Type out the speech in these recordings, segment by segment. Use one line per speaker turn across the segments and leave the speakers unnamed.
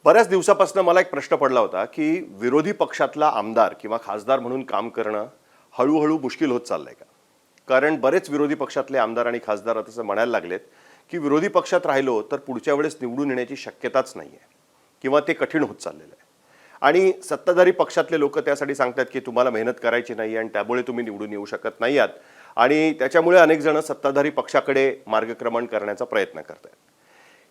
बऱ्याच दिवसापासून मला एक प्रश्न पडला होता की विरोधी पक्षातला आमदार किंवा खासदार म्हणून काम करणं हळूहळू मुश्किल होत चाललंय का? कारण बरेच विरोधी पक्षातले आमदार आणि खासदार आता असं म्हणायला लागलेत की विरोधी पक्षात राहिलो तर पुढच्या वेळेस निवडून येण्याची शक्यताच नाही आहे किंवा ते कठीण होत चाललेलं आहे. आणि सत्ताधारी पक्षातले लोक त्यासाठी सांगतात की तुम्हाला मेहनत करायची नाही आणि त्यामुळे तुम्ही निवडून येऊ शकत नाही आहात आणि त्याच्यामुळे अनेक जण सत्ताधारी पक्षाकडे मार्गक्रमण करण्याचा प्रयत्न करतात.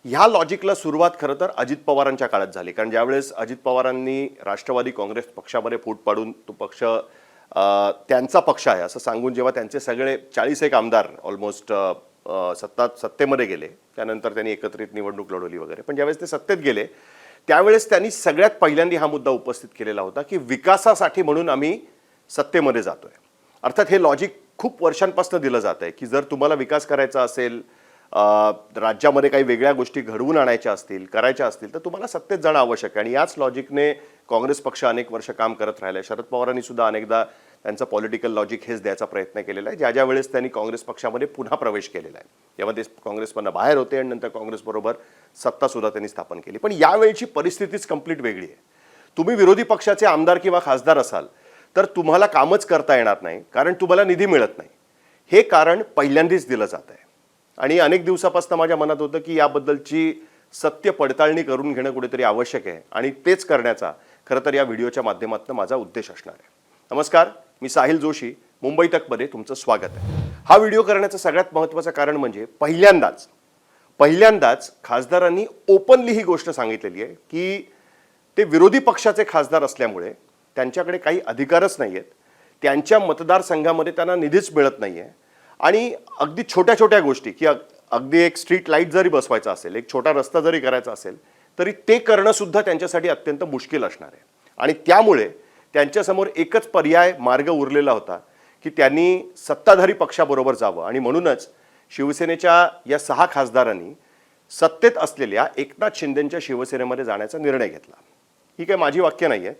ह्या लॉजिकला सुरुवात खरं तर अजित पवारांच्या काळात झाली, कारण ज्यावेळेस अजित पवारांनी राष्ट्रवादी काँग्रेस पक्षामध्ये फूट पाडून तो पक्ष त्यांचा पक्ष आहे असं सांगून जेव्हा त्यांचे सगळे 41 आमदार ऑलमोस्ट सत्तेमध्ये गेले, त्यानंतर त्यांनी एकत्रित निवडणूक लढवली वगैरे, पण ज्यावेळेस ते सत्तेत गेले त्यावेळेस त्यांनी सगळ्यात पहिल्यांदा हा मुद्दा उपस्थित केलेला होता की विकासासाठी म्हणून आम्ही सत्तेमध्ये जातोय. अर्थात हे लॉजिक खूप वर्षांपासून दिलं जात आहे की जर तुम्हाला विकास करायचा असेल, राज्यामध्ये काही वेगळ्या गोष्टी घडवून आणायच्या असतील, करायच्या असतील तर तुम्हाला सत्तेत जाणं आवश्यक आहे. आणि याच लॉजिकने काँग्रेस पक्ष अनेक वर्ष काम करत राहिला आहे. शरद पवारांनी सुद्धा अनेकदा त्यांचं पॉलिटिकल लॉजिक हेच द्यायचा प्रयत्न केलेला आहे, ज्या वेळेस त्यांनी काँग्रेस पक्षामध्ये पुन्हा प्रवेश केलेला आहे, तेव्हा ते काँग्रेसमधनं बाहेर होते आणि नंतर काँग्रेसबरोबर सत्तासुद्धा त्यांनी स्थापन केली. पण यावेळची परिस्थितीच कंप्लीट वेगळी आहे. तुम्ही विरोधी पक्षाचे आमदार किंवा खासदार असाल तर तुम्हाला कामच करता येणार नाही, कारण तुम्हाला निधी मिळत नाही. हे कारण पहिल्यांदाच दिलं जात आहे आणि अनेक दिवसापासून माझ्या मनात होतं की याबद्दलची सत्य पडताळणी करून घेणं कुठेतरी आवश्यक आहे आणि तेच करण्याचा खरं तर या व्हिडिओच्या माध्यमातून माझा उद्देश असणार आहे. नमस्कार, मी साहिल जोशी, मुंबई तकमध्ये तुमचं स्वागत आहे. हा व्हिडिओ करण्याचं सगळ्यात महत्त्वाचं कारण म्हणजे पहिल्यांदाच खासदारांनी ओपनली ही गोष्ट सांगितलेली आहे की ते विरोधी पक्षाचे खासदार असल्यामुळे त्यांच्याकडे काही अधिकारच नाही आहेत, त्यांच्या मतदारसंघामध्ये त्यांना निधीच मिळत नाही आहे आणि अगदी छोट्या छोट्या गोष्टी की अगदी एक स्ट्रीट लाईट जरी बसवायचा असेल, एक छोटा रस्ता जरी करायचा असेल तरी ते करणं सुद्धा त्यांच्यासाठी अत्यंत मुश्किल असणार आहे. आणि त्यामुळे त्यांच्यासमोर एकच पर्याय मार्ग उरलेला होता की त्यांनी सत्ताधारी पक्षाबरोबर जावं आणि म्हणूनच शिवसेनेच्या या 6 खासदारांनी सत्तेत असलेल्या एकनाथ शिंदेंच्या शिवसेनेमध्ये जाण्याचा निर्णय घेतला. ही काही माझी वाक्य नाही आहे.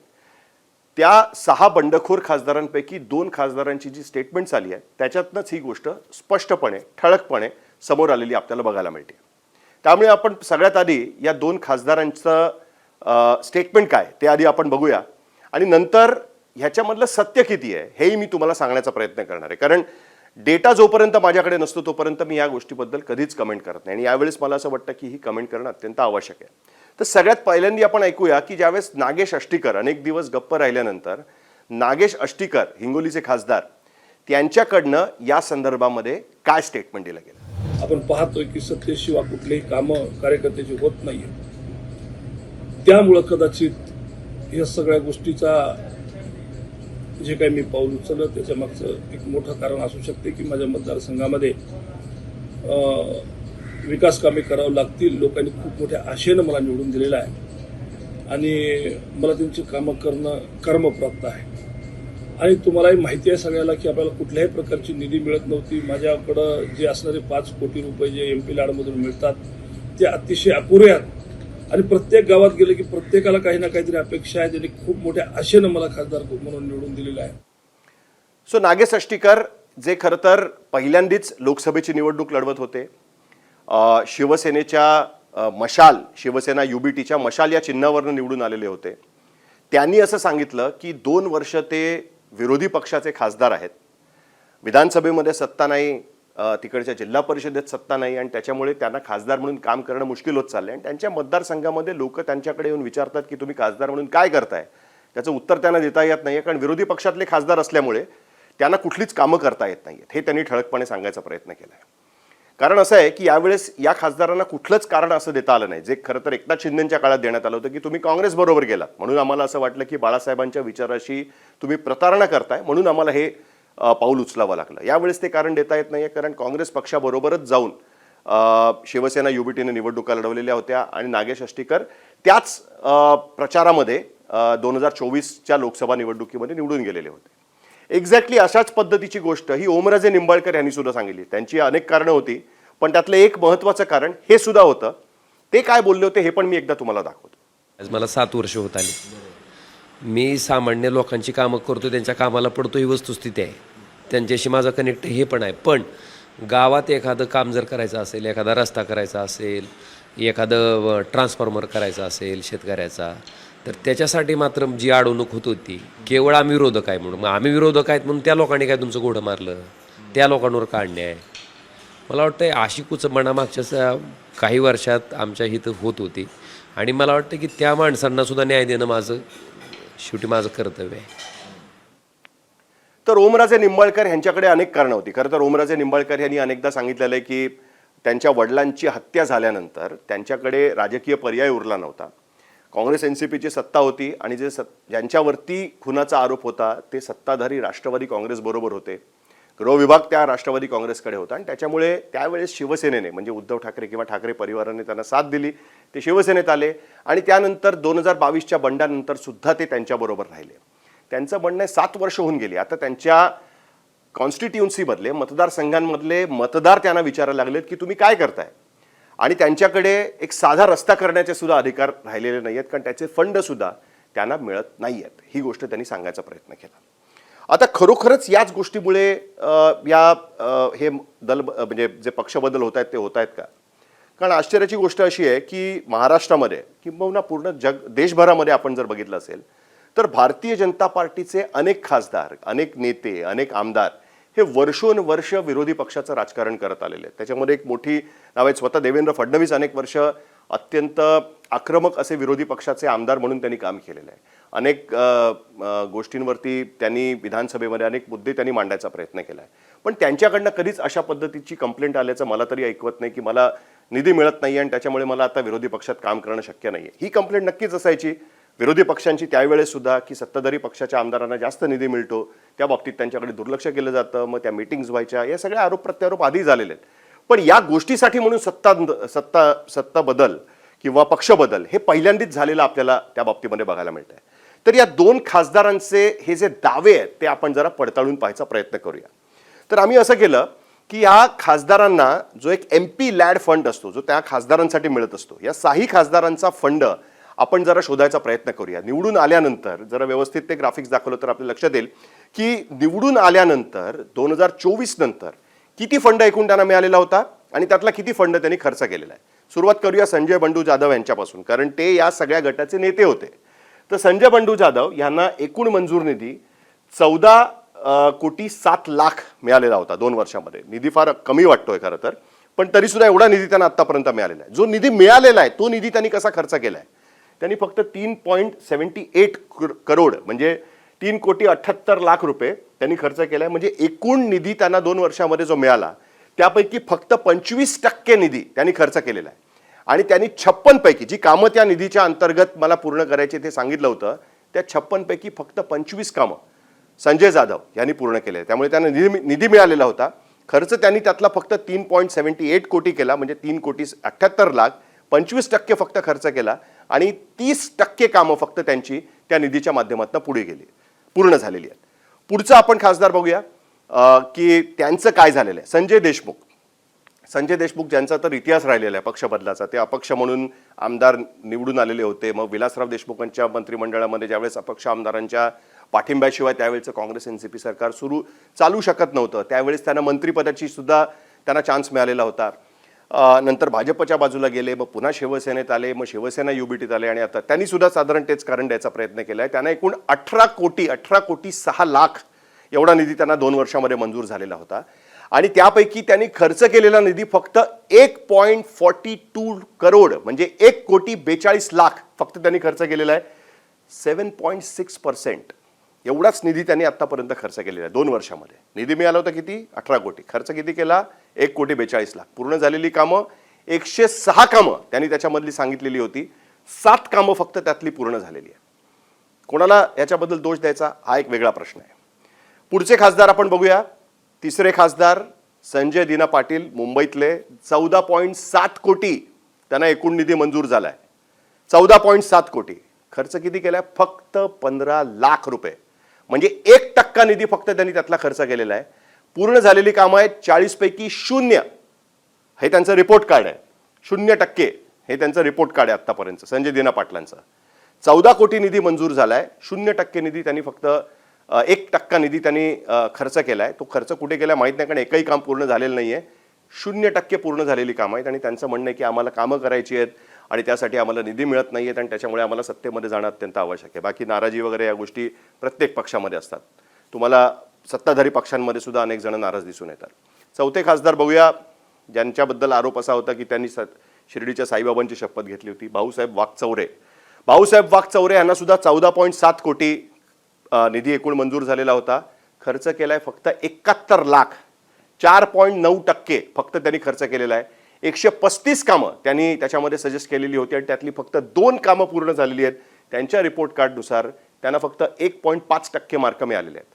त्या 6 बंडखोर खासदारांपैकी 2 खासदारांची जी स्टेटमेंट्स आली आहे त्याच्यातनंच ही गोष्ट स्पष्टपणे ठळकपणे समोर आलेली आपल्याला बघायला मिळते. त्यामुळे आपण सगळ्यात आधी या 2 खासदारांचं स्टेटमेंट काय ते आधी आपण बघूया आणि नंतर ह्याच्यामधलं सत्य किती आहे हेही मी तुम्हाला सांगण्याचा प्रयत्न करणार आहे. कारण डेटा जोपर्यंत माझ्याकडे नसतो तोपर्यंत मी या गोष्टीबद्दल कधीच कमेंट करत नाही आणि यावेळेस मला असं वाटतं की ही कमेंट करणं अत्यंत आवश्यक आहे. तर सगळ्यात पहिल्यांदा आपण ऐकूया की ज्यावेळेस नागेश अष्टीकर अनेक दिवस गप्प राहिल्यानंतर नागेश अष्टीकर हिंगोलीचे खासदार त्यांच्याकडनं या संदर्भामध्ये काय स्टेटमेंट दिलं गेलं.
आपण पाहतोय की सत्तेशिवाय कुठलेही कामं कार्यकर्त्याची होत नाहीये. त्यामुळं कदाचित या सगळ्या गोष्टीचा जे काही मी पाऊल उचललं त्याच्या मागचं एक मोठं कारण असू शकते की माझ्या मतदारसंघामध्ये विकास कामे करावं लागतील. लोकांनी खूप मोठ्या आशेनं मला निवडून दिलेलं आहे आणि मला त्यांची कामं करणं कर्मप्राप्त आहे. आणि तुम्हालाही माहिती आहे सगळ्याला की आपल्याला कुठल्याही प्रकारची निधी मिळत नव्हती. माझ्याकडं जे असणारे 5 कोटी रुपये जे MP लाडमधून मिळतात ते अतिशय अपुरे आहेत आणि प्रत्येक गावात गेलं की प्रत्येकाला काही ना काहीतरी अपेक्षा आहे. त्यांनी खूप मोठ्या आशेनं मला खासदार म्हणून निवडून दिलेलं आहे.
सो नागेश अष्टीकर जे खरं तर पहिल्यांदाच लोकसभेची निवडणूक लढवत होते, शिवसेनेच्या मशाल, शिवसेना UBTच्या मशाल या चिन्हावरनं निवडून आलेले होते. त्यांनी असं सांगितलं की 2 वर्ष ते विरोधी पक्षाचे खासदार आहेत, विधानसभेमध्ये सत्ता नाही, तिकडच्या जिल्हा परिषदेत सत्ता नाही आणि त्याच्यामुळे त्यांना खासदार म्हणून काम करणं मुश्किल होत चाललंय आणि त्यांच्या मतदारसंघामध्ये लोक त्यांच्याकडे येऊन विचारतात की तुम्ही खासदार म्हणून काय करताय. त्याचं उत्तर त्यांना देता येत नाही, कारण विरोधी पक्षातले खासदार असल्यामुळे त्यांना कुठलीच कामं करता येत नाहीत. हे त्यांनी ठळकपणे सांगायचा प्रयत्न केला आहे. कारण असं आहे की यावेळेस या खासदारांना कुठलंच कारण असं देता आलं नाही जे खरं तर एकनाथ शिंदेंच्या काळात देण्यात आलं होतं की तुम्ही काँग्रेसबरोबर गेलात म्हणून आम्हाला असं वाटलं की बाळासाहेबांच्या विचाराशी तुम्ही प्रतारणा करताय म्हणून आम्हाला हे पाऊल उचलावं लागलं. यावेळेस ते कारण देता येत नाही, कारण काँग्रेस पक्षाबरोबरच जाऊन शिवसेना UBTने निवडणुका लढवलेल्या होत्या आणि नागेश अष्टीकर त्याच प्रचारामध्ये 2024च्या लोकसभा निवडणुकीमध्ये निवडून गेलेले होते. एक्झॅक्टली अशाच पद्धतीची गोष्ट ही ओमराजे निंबाळकर यांनी सुद्धा सांगितली. त्यांची अनेक कारणं होती पण त्यातलं एक महत्त्वाचं कारण हे सुद्धा होतं. ते काय बोलले होते हे पण मी एकदा तुम्हाला दाखवतो.
आज मला 7 वर्ष होत आली. मी सामान्य लोकांची कामं करतो, त्यांच्या कामाला पडतो ही वस्तुस्थिती आहे. त्यांच्याशी माझा कनेक्ट हे पण आहे. पण गावात एखादं काम जर करायचं असेल, एखादा रस्ता करायचा असेल, एखादं ट्रान्सफॉर्मर करायचा असेल शेतकऱ्याचा, तर त्याच्यासाठी मात्र जी अडवणूक होत होती, केवळ आम्ही विरोधक आहे म्हणून. मग आम्ही विरोधक आहेत म्हणून त्या लोकांनी काय तुमचं घोडं मारलं, त्या लोकांवर काढणे आहे. मला वाटतं अशी कुचंबणा मागच्या काही वर्षात आमच्या इथं होत होती आणि मला वाटतं की त्या माणसांनासुद्धा न्याय देणं शेवटी माझं कर्तव्य आहे.
तर ओमराजे निंबाळकर यांच्याकडे अनेक कारणं होती. खरं तर ओमराजे निंबाळकर यांनी अनेकदा सांगितलेलं आहे की त्यांच्या वडिलांची हत्या झाल्यानंतर त्यांच्याकडे राजकीय पर्याय उरला नव्हता. काँग्रेस NCPची सत्ता होती आणि ज्यांच्यावरती खुनाचा आरोप होता ते सत्ताधारी राष्ट्रवादी काँग्रेसबरोबर होते. गृहविभाग त्या राष्ट्रवादी काँग्रेसकडे होता आणि त्याच्यामुळे त्यावेळेस शिवसेनेने म्हणजे उद्धव ठाकरे किंवा ठाकरे परिवाराने त्यांना साथ दिली. ते शिवसेनेत आले आणि त्यानंतर 2022च्या बंडानंतर सुद्धा ते त्यांच्याबरोबर राहिले. त्यांचं म्हणणं 7 वर्ष होऊन गेली. आता त्यांच्या कॉन्स्टिट्युन्सीमधले मतदारसंघांमधले मतदार त्यांना विचारायला लागलेत की तुम्ही काय करताय, आणि त्यांच्याकडे एक साधा रस्ता करण्याचे सुद्धा अधिकार राहिलेले नाही आहेत, कारण त्याचे फंड सुद्धा त्यांना मिळत नाही आहेत. ही गोष्ट त्यांनी सांगायचा प्रयत्न केला. आता खरोखरच याच गोष्टीमुळे हे म्हणजे जे पक्ष बदल होत आहेत ते होत आहेत का? कारण आश्चर्याची गोष्ट अशी आहे की महाराष्ट्रामध्ये किंबहुना पूर्ण देशभरामध्ये आपण जर बघितलं असेल तर भारतीय जनता पार्टीचे अनेक खासदार, अनेक नेते, अनेक आमदार हे वर्षोनवर्ष विरोधी पक्षाचं राजकारण करत आलेले आहेत. त्याच्यामध्ये एक मोठी नाव आहेत, स्वतः देवेंद्र फडणवीस अनेक वर्ष अत्यंत आक्रमक असे विरोधी पक्षाचे आमदार म्हणून त्यांनी काम केलेलं आहे. अनेक गोष्टींवरती त्यांनी विधानसभेमध्ये अनेक मुद्दे त्यांनी मांडायचा प्रयत्न केला आहे. पण त्यांच्याकडनं कधीच अशा पद्धतीची कंप्लेंट आल्याचं मला तरी ऐकवत नाही की मला निधी मिळत नाही आणि त्याच्यामुळे मला आता विरोधी पक्षात काम करणं शक्य नाही आहे. ही कंप्लेंट नक्कीच असायची विरोधी पक्षांची त्यावेळेस सुद्धा की सत्ताधारी पक्षाच्या आमदारांना जास्त निधी मिळतो, त्या बाबतीत त्यांच्याकडे दुर्लक्ष केलं जातं, मग त्या मीटिंग्स व्हायच्या, या सगळ्या आरोप प्रत्यारोप आधी झालेले आहेत. पण या गोष्टीसाठी म्हणून सत्ता बदल किंवा पक्ष बदल हे पहिल्यांदाच झालेलं आपल्याला त्या बाबतीमध्ये बघायला मिळत आहे. तर या 2 खासदारांचे हे जे दावे आहेत ते आपण जरा पडताळून पाहायचा प्रयत्न करूया. तर आम्ही असं केलं की या खासदारांना जो एक MP लॅड फंड असतो जो त्या खासदारांसाठी मिळत असतो, या 6 खासदारांचा फंड आपण जरा शोधायचा प्रयत्न करूया. निवडून आल्यानंतर जरा व्यवस्थित ते ग्राफिक्स दाखवलं तर आपल्याला लक्षात येईल की निवडून आल्यानंतर 2024 नंतर किती फंड एकूण त्यांना मिळालेला होता आणि त्यातला किती फंड त्यांनी खर्च केलेला आहे. सुरुवात करूया संजय बंडू जाधव यांच्यापासून, कारण ते या सगळ्या गटाचे नेते होते. तर संजय बंडू जाधव यांना एकूण मंजूर निधी 14,07,00,000 मिळालेला होता 2 वर्षामध्ये. निधी फार कमी वाटतोय खरं तर, पण तरी सुद्धा एवढा निधी त्यांना आतापर्यंत मिळालेला आहे. जो निधी मिळालेला आहे तो निधी त्यांनी कसा खर्च केलाय? त्यांनी फक्त 3.78 करोड म्हणजे 3,78,00,000 रुपये त्यांनी खर्च केलाय. म्हणजे एकूण निधी त्यांना 2 वर्षामध्ये जो मिळाला त्यापैकी फक्त 25% निधी त्यांनी खर्च केलेला आहे. आणि त्यांनी 56 पैकी जी कामं त्या निधीच्या अंतर्गत मला पूर्ण करायची ते सांगितलं होतं, त्या 56 पैकी फक्त 25 कामं संजय जाधव यांनी पूर्ण केले. त्यामुळे त्यांना निधी मिळालेला होता. खर्च त्यांनी त्यातला फक्त 3.78 कोटी केला, म्हणजे 3,78,00,000. 25% फक्त खर्च केला आणि 30% कामं फक्त त्यांची त्या निधीच्या माध्यमातून पूर्ण झालेली आहेत. पुढचा आपण खासदार बघूया की त्यांचं काय झालेलं आहे. संजय देशमुख ज्यांचा तर इतिहास राहिलेला आहे पक्ष बदलाचा. ते अपक्ष म्हणून आमदार निवडून आलेले होते. मग विलासराव देशमुखांच्या मंत्रिमंडळामध्ये ज्यावेळेस अपक्ष आमदारांच्या पाठिंब्याशिवाय त्यावेळेचं काँग्रेस NCP सरकार चालू शकत नव्हतं, त्यावेळेस त्यांना मंत्रिपदाची सुद्धा त्यांना चान्स मिळालेला होता. नंतर भाजपच्या बाजूला गेले, मग पुन्हा शिवसेनेत आले, मग शिवसेना UBTत आले आणि आता त्यांनी सुद्धा साधारण तेच कारण द्यायचा प्रयत्न केला आहे. त्यांना एकूण 18,06,00,000 एवढा निधी त्यांना 2 वर्षामध्ये मंजूर झालेला होता. आणि त्यापैकी त्यांनी खर्च केलेला निधी फक्त 1.42 करोड म्हणजे 1,42,00,000 फक्त त्यांनी खर्च केलेला आहे. 7.6% एवढाच निधी त्यांनी आतापर्यंत खर्च केलेला आहे 2 वर्षामध्ये. निधी मिळाला होता किती? 18 कोटी. खर्च किती केला? 1,42,00,000. पूर्ण झालेली कामं 106 कामं त्यांनी त्याच्यामधली सांगितलेली होती. 7 कामं फक्त त्यातली पूर्ण झालेली आहे. कोणाला याच्याबद्दल दोष द्यायचा हा एक वेगळा प्रश्न आहे. पुढचे खासदार आपण बघूया. तिसरे खासदार संजय दिना पाटील मुंबईतले. 14.7 कोटी त्यांना एकूण निधी मंजूर झालाय. 14.7 कोटी. खर्च किती केलाय? फक्त 15 लाख रुपये. म्हणजे 1% निधी फक्त त्यांनी त्यातला खर्च केलेला आहे. पूर्ण झालेली कामं आहेत 40 पैकी 0. हे त्यांचं रिपोर्ट कार्ड आहे. 0% हे त्यांचं रिपोर्ट कार्ड आहे आतापर्यंत संजय दिना पाटलांचं. 14 कोटी निधी मंजूर झालाय. 0% निधी त्यांनी फक्त 1% निधी त्यांनी खर्च केलाय. तो खर्च कुठे केलाय माहित नाही, कारण एकही काम पूर्ण झालेलं नाहीये. 0% पूर्ण झालेली कामं आहेत आणि त्यांचं म्हणणं आहे की आम्हाला कामं करायची आहेत आणि त्यासाठी आम्हाला निधी मिळत नाही आहेत आणि त्याच्यामुळे आम्हाला सत्तेमध्ये जाणं अत्यंत आवश्यक आहे. बाकी नाराजी वगैरे या गोष्टी प्रत्येक पक्षामध्ये असतात. तुम्हाला सत्ताधारी पक्षांमध्ये सुद्धा अनेक जण नाराज दिसून येतात. चौथे खासदार बघूया, ज्यांच्याबद्दल आरोप असा होता की त्यांनी शिर्डीच्या साईबाबांची शपथ घेतली होती. भाऊसाहेब वागचौरे यांना सुद्धा 14.7 कोटी निधी एकूण मंजूर झालेला होता. खर्च केलाय फक्त 71 लाख, 4.9% फक्त त्यांनी खर्च केलेला आहे. 135 कामं त्यांनी त्याच्यामध्ये सजेस्ट केलेली होती आणि त्यातली फक्त 2 कामं पूर्ण झालेली आहेत. त्यांच्या रिपोर्ट कार्डनुसार त्यांना फक्त 1.5% मार्क मिळालेले आहेत.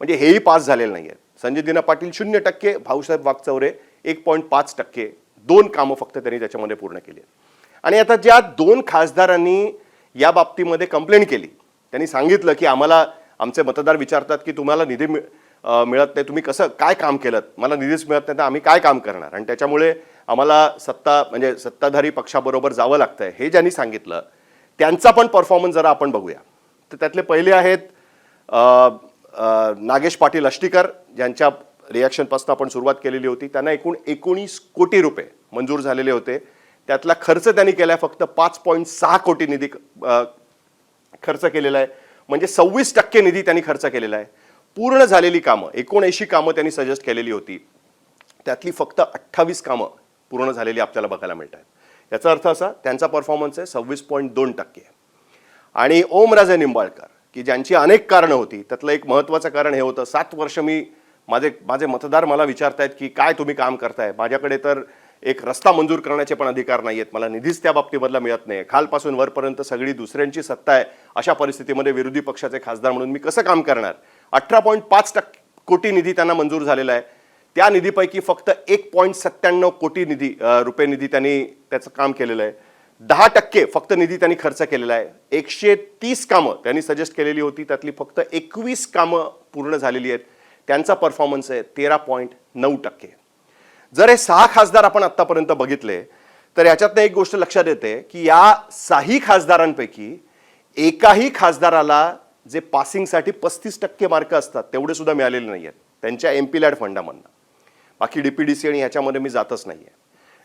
म्हणजे हेही पास झालेले नाही आहेत. संजय दिना पाटील 0%, भाऊसाहेब वागचौरे 1.5%, 2 कामं फक्त त्यांनी त्याच्यामध्ये पूर्ण केली आहेत. आणि आता ज्या 2 खासदारांनी या बाबतीमध्ये कंप्लेंट केली, त्यांनी सांगितलं की आम्हाला आमचे मतदार विचारतात की तुम्हाला निधी मिळत नाही, तुम्ही कसं काय काम केलं, मला निधीच मिळत नाही तर आम्ही काय काम करणार आणि त्याच्यामुळे आम्हाला सत्ताधारी पक्षाबरोबर जावं लागतंय, हे ज्यांनी सांगितलं त्यांचा पण परफॉर्मन्स जरा आपण बघूया. तर त्यातले पहिले आहेत नागेश पाटील अष्टीकर, ज्यांच्या रिॲक्शनपासून आपण सुरुवात केलेली होती. त्यांना एकूण 19 कोटी रुपये मंजूर झालेले होते. त्यातला खर्च त्यांनी केलाय फक्त 5.6 कोटी निधी खर्च केलेला आहे. म्हणजे 26% निधी त्यांनी खर्च केलेला आहे. पूर्ण झालेली कामं 79 कामं त्यांनी सजेस्ट केलेली होती, त्यातली फक्त 28 कामं पूर्ण झालेली आपल्याला बघायला मिळत आहेत. याचा अर्थ असा त्यांचा परफॉर्मन्स आहे 26.2%. आणि ओमराजे निंबाळकर, की ज्यांची अनेक कारणं होती, त्यातलं एक महत्त्वाचं कारण हे होतं 7 वर्ष माझे मतदार मला विचारतायत की काय तुम्ही काम करताय, माझ्याकडे तर एक रस्ता मंजूर करण्याचे पण अधिकार नाही आहेत, मला निधीच त्या बाबतीमधला मिळत नाही, खालपासून वरपर्यंत सगळी दुसऱ्यांची सत्ता आहे, अशा परिस्थितीमध्ये विरोधी पक्षाचे खासदार म्हणून मी कसं काम करणार. 18.5 कोटी निधी त्यांना मंजूर झालेला आहे. त्या निधीपैकी फक्त 1.97 कोटी रुपये निधी त्यांनी त्याचं काम केलेलं आहे. 10% फक्त निधी त्यांनी खर्च केलेला आहे. 130 कामं त्यांनी सजेस्ट केलेली होती, त्यातली फक्त 21 कामं पूर्ण झालेली आहेत. त्यांचा परफॉर्मन्स आहे 13.9%. जर हे 6 खासदार आपण आतापर्यंत बघितले तर याच्यातनं एक गोष्ट लक्षात येते की या 6 खासदारांपैकी एकाही खासदाराला जे पासिंगसाठी 35% मार्क असतात तेवढे सुद्धा मिळालेले नाही आहेत त्यांच्या MP-लॅड फंडामधनं. बाकी DPDC आणि ह्याच्यामध्ये मी जातच नाही आहे.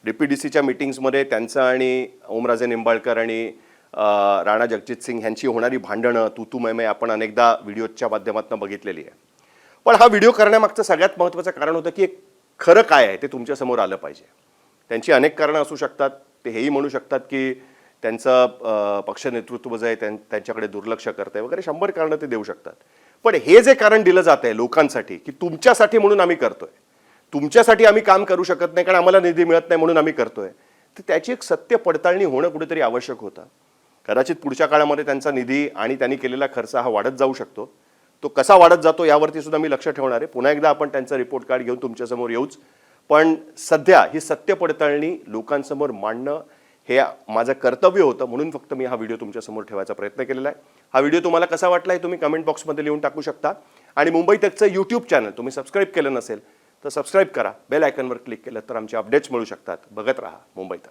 DPDCच्या मीटिंग्समध्ये त्यांचं आणि ओमराजे निंबाळकर आणि राणा जगजित सिंग यांची होणारी भांडणं, तू आपण अनेकदा व्हिडिओच्या माध्यमातून बघितलेली आहे. पण हा व्हिडिओ करण्यामागचं सगळ्यात महत्त्वाचं कारण होतं की खरं काय आहे ते तुमच्यासमोर आलं पाहिजे. त्यांची अनेक कारणं असू शकतात. ते हेही म्हणू शकतात की त्यांचं पक्ष नेतृत्व जे आहे त्यांच्याकडे दुर्लक्ष करतंय वगैरे 100 कारणं ते देऊ शकतात. पण हे जे कारण दिलं जात आहे लोकांसाठी की तुमच्यासाठी म्हणून आम्ही करतोय, तुमच्यासाठी आम्ही काम करू शकत नाही कारण आम्हाला निधी मिळत नाही म्हणून आम्ही करतोय, तर त्याची एक सत्य पडताळणी होणं कुठेतरी आवश्यक होतं. कदाचित पुढच्या काळामध्ये त्यांचा निधी आणि त्यांनी केलेला खर्च हा वाढत जाऊ शकतो. तो कसा वाढत जातो यावरती सुद्धा मी लक्ष ठेवणार आहे. पुन्हा एकदा आपण त्यांचं रिपोर्ट कार्ड घेऊन तुमच्यासमोर येऊच. पण सध्या ही सत्य पडताळणी लोकांसमोर मांडणं हे माझं कर्तव्य होतं, म्हणून फक्त मी हा व्हिडिओ तुमच्यासमोर ठेवायचा प्रयत्न केलेला आहे. हा व्हिडिओ तुम्हाला कसा वाटला हे तुम्ही कमेंट बॉक्समध्ये लिहून टाकू शकता. आणि मुंबई तकचं YouTube चॅनल तुम्ही सबस्क्राईब केलं नसेल तर सबस्क्राईब करा. बेल आयकॉनवर क्लिक केलं तर आमचे अपडेट्स मिळू शकतात. बघत राहा मुंबई तक.